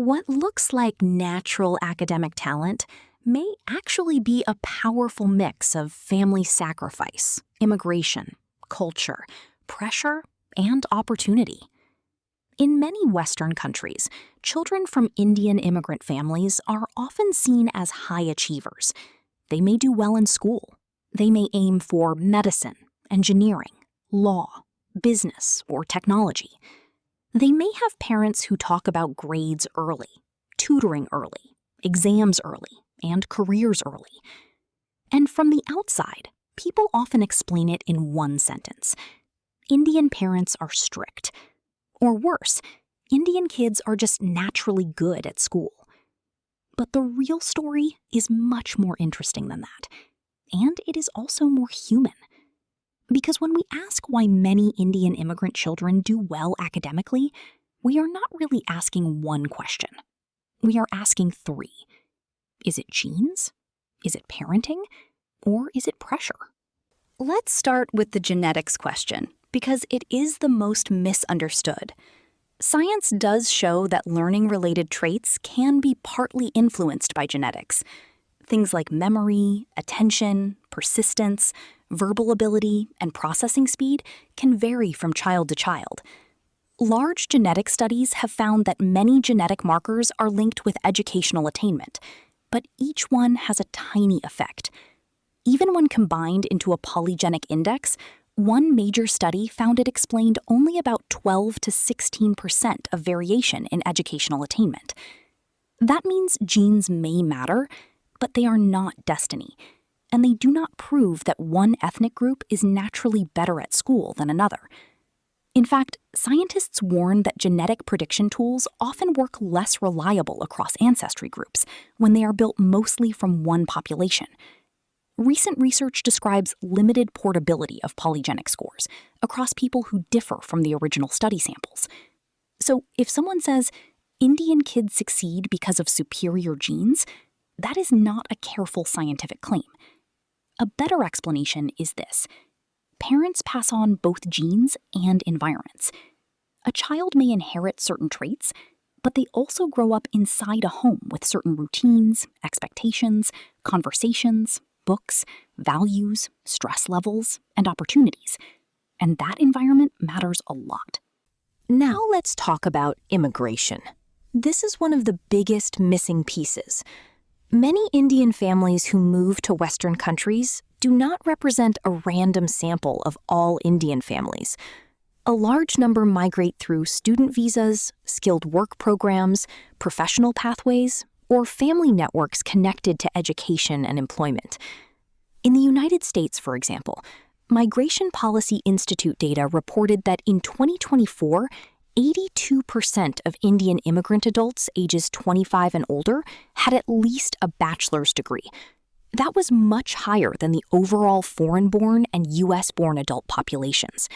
What looks like natural academic talent may actually be a powerful mix of family sacrifice, immigration, culture, pressure, and opportunity. In many Western countries, children from Indian immigrant families are often seen as high achievers. They may do well in school. They may aim for medicine, engineering, law, business, or technology. They may have parents who talk about grades early, tutoring early, exams early, and careers early. And from the outside, people often explain it in one sentence. Indian parents are strict. Or worse, Indian kids are just naturally good at school. But the real story is much more interesting than that. And it is also more human. Because when we ask why many Indian immigrant children do well academically, we are not really asking one question. We are asking three. Is it genes? Is it parenting? Or is it pressure? Let's start with the genetics question, because it is the most misunderstood. Science does show that learning-related traits can be partly influenced by genetics. Things like memory, attention, persistence, verbal ability, and processing speed can vary from child to child. Large genetic studies have found that many genetic markers are linked with educational attainment, but each one has a tiny effect. Even when combined into a polygenic index, one major study found it explained only about 12 to 16% of variation in educational attainment. That means genes may matter, but they are not destiny, and they do not prove that one ethnic group is naturally better at school than another. In fact, scientists warn that genetic prediction tools often work less reliable across ancestry groups when they are built mostly from one population. Recent research describes limited portability of polygenic scores across people who differ from the original study samples. So if someone says, Indian kids succeed because of superior genes, that is not a careful scientific claim. A better explanation is this. Parents pass on both genes and environments. A child may inherit certain traits, but they also grow up inside a home with certain routines, expectations, conversations, books, values, stress levels, and opportunities. And that environment matters a lot. Now let's talk about immigration. This is one of the biggest missing pieces. Many Indian families who move to Western countries do not represent a random sample of all Indian families. A large number migrate through student visas, skilled work programs, professional pathways, or family networks connected to education and employment. In the United States, for example, Migration Policy Institute data reported that in 2024, 82% of Indian immigrant adults ages 25 and older had at least a bachelor's degree. That was much higher than the overall foreign-born and U.S.-born adult populations.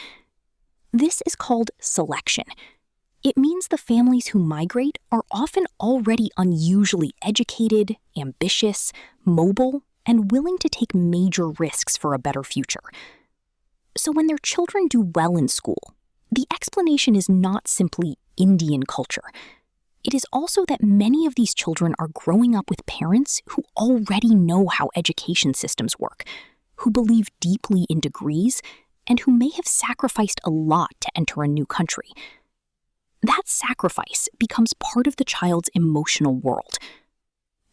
This is called selection. It means the families who migrate are often already unusually educated, ambitious, mobile, and willing to take major risks for a better future. So when their children do well in school, the explanation is not simply Indian culture. It is also that many of these children are growing up with parents who already know how education systems work, who believe deeply in degrees, and who may have sacrificed a lot to enter a new country. That sacrifice becomes part of the child's emotional world.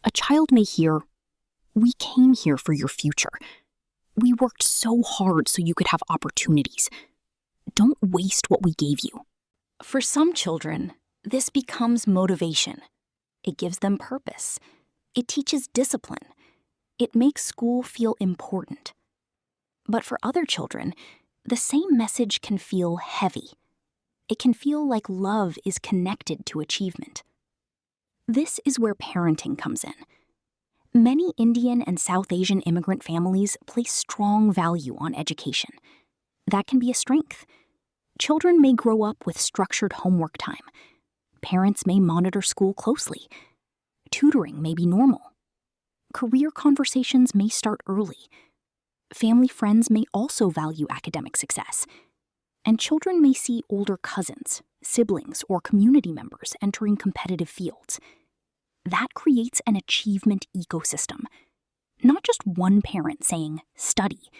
A child may hear, "We came here for your future. We worked so hard so you could have opportunities. Don't waste what we gave you." For some children, this becomes motivation. It gives them purpose. It teaches discipline. It makes school feel important. But for other children, the same message can feel heavy. It can feel like love is connected to achievement. This is where parenting comes in. Many Indian and South Asian immigrant families place strong value on education. That can be a strength. Children may grow up with structured homework time. Parents may monitor school closely. Tutoring may be normal. Career conversations may start early. Family friends may also value academic success. And children may see older cousins, siblings, or community members entering competitive fields. That creates an achievement ecosystem. Not just one parent saying, study,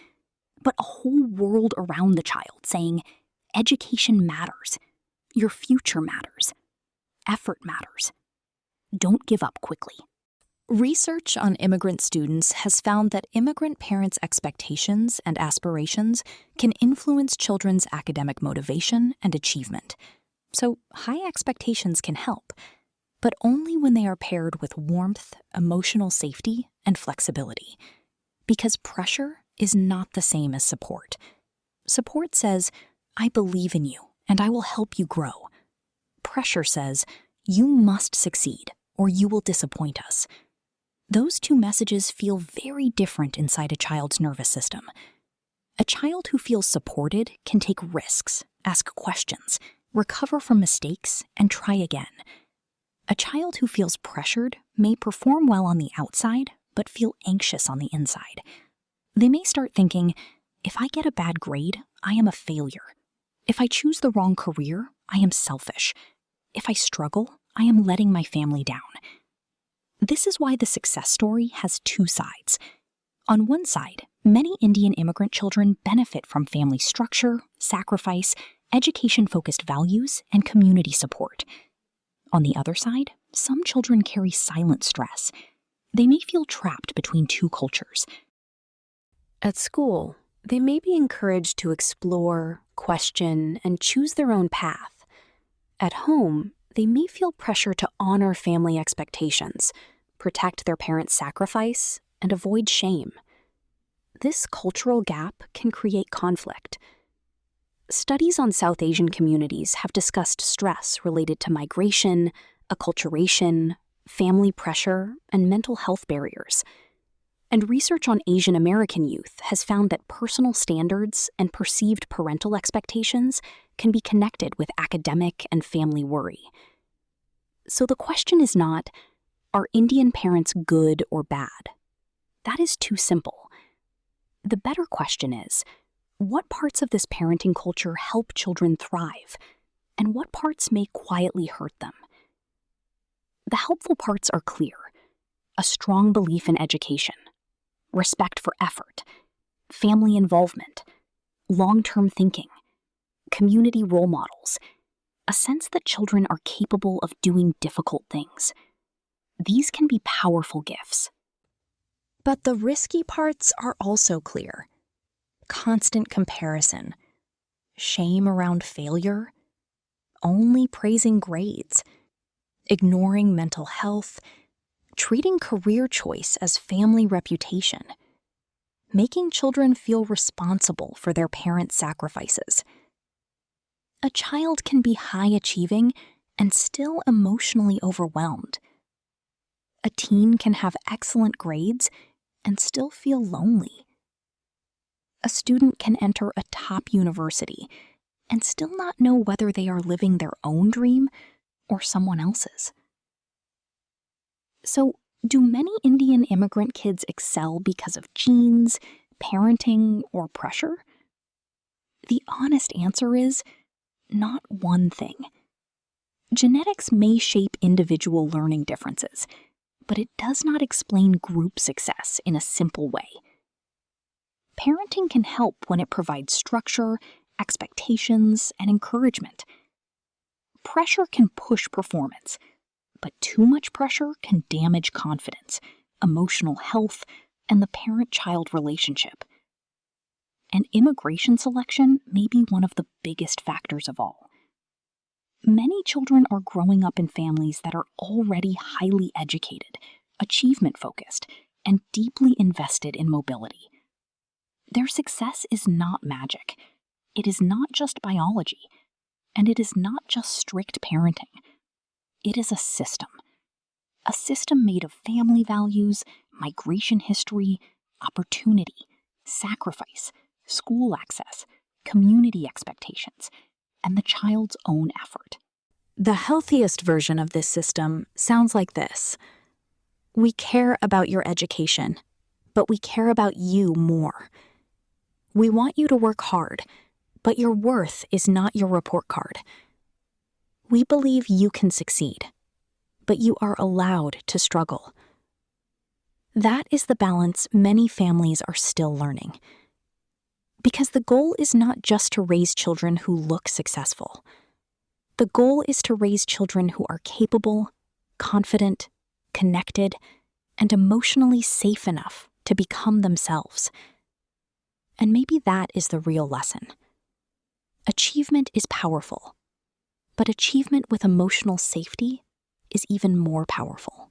but a whole world around the child saying, education matters, your future matters, effort matters. Don't give up quickly. Research on immigrant students has found that immigrant parents' expectations and aspirations can influence children's academic motivation and achievement. So, high expectations can help, but only when they are paired with warmth, emotional safety, and flexibility. Because pressure is not the same as support. Support says, I believe in you and I will help you grow. Pressure says, you must succeed or you will disappoint us. Those two messages feel very different inside a child's nervous system. A child who feels supported can take risks, ask questions, recover from mistakes, and try again. A child who feels pressured may perform well on the outside, but feel anxious on the inside. They may start thinking, if I get a bad grade, I am a failure. If I choose the wrong career, I am selfish. If I struggle, I am letting my family down. This is why the success story has two sides. On one side, many Indian immigrant children benefit from family structure, sacrifice, education-focused values, and community support. On the other side, some children carry silent stress. They may feel trapped between two cultures. At school, they may be encouraged to explore, question, and choose their own path. At home, they may feel pressure to honor family expectations, protect their parents' sacrifice, and avoid shame. This cultural gap can create conflict. Studies on South Asian communities have discussed stress related to migration, acculturation, family pressure, and mental health barriers. And research on Asian American youth has found that personal standards and perceived parental expectations can be connected with academic and family worry. So the question is not, are Indian parents good or bad? That is too simple. The better question is, what parts of this parenting culture help children thrive, and what parts may quietly hurt them? The helpful parts are clear: a strong belief in education, respect for effort, family involvement, long-term thinking, community role models, a sense that children are capable of doing difficult things. These can be powerful gifts. But the risky parts are also clear. Constant comparison, shame around failure, only praising grades, ignoring mental health, treating career choice as family reputation, making children feel responsible for their parents' sacrifices. A child can be high-achieving and still emotionally overwhelmed. A teen can have excellent grades and still feel lonely. A student can enter a top university and still not know whether they are living their own dream or someone else's. So, do many Indian immigrant kids excel because of genes, parenting, or pressure? The honest answer is not one thing. Genetics may shape individual learning differences, but it does not explain group success in a simple way. Parenting can help when it provides structure, expectations, and encouragement. Pressure can push performance, but too much pressure can damage confidence, emotional health, and the parent-child relationship. And immigration selection may be one of the biggest factors of all. Many children are growing up in families that are already highly educated, achievement-focused, and deeply invested in mobility. Their success is not magic. It is not just biology, and it is not just strict parenting. It is a system made of family values, migration history, opportunity, sacrifice, school access, community expectations, and the child's own effort. The healthiest version of this system sounds like this. We care about your education, but we care about you more. We want you to work hard, But your worth is not your report card. We believe you can succeed, but you are allowed to struggle. That is the balance many families are still learning. Because the goal is not just to raise children who look successful. The goal is to raise children who are capable, confident, connected, and emotionally safe enough to become themselves. And maybe that is the real lesson. Achievement is powerful, but achievement with emotional safety is even more powerful.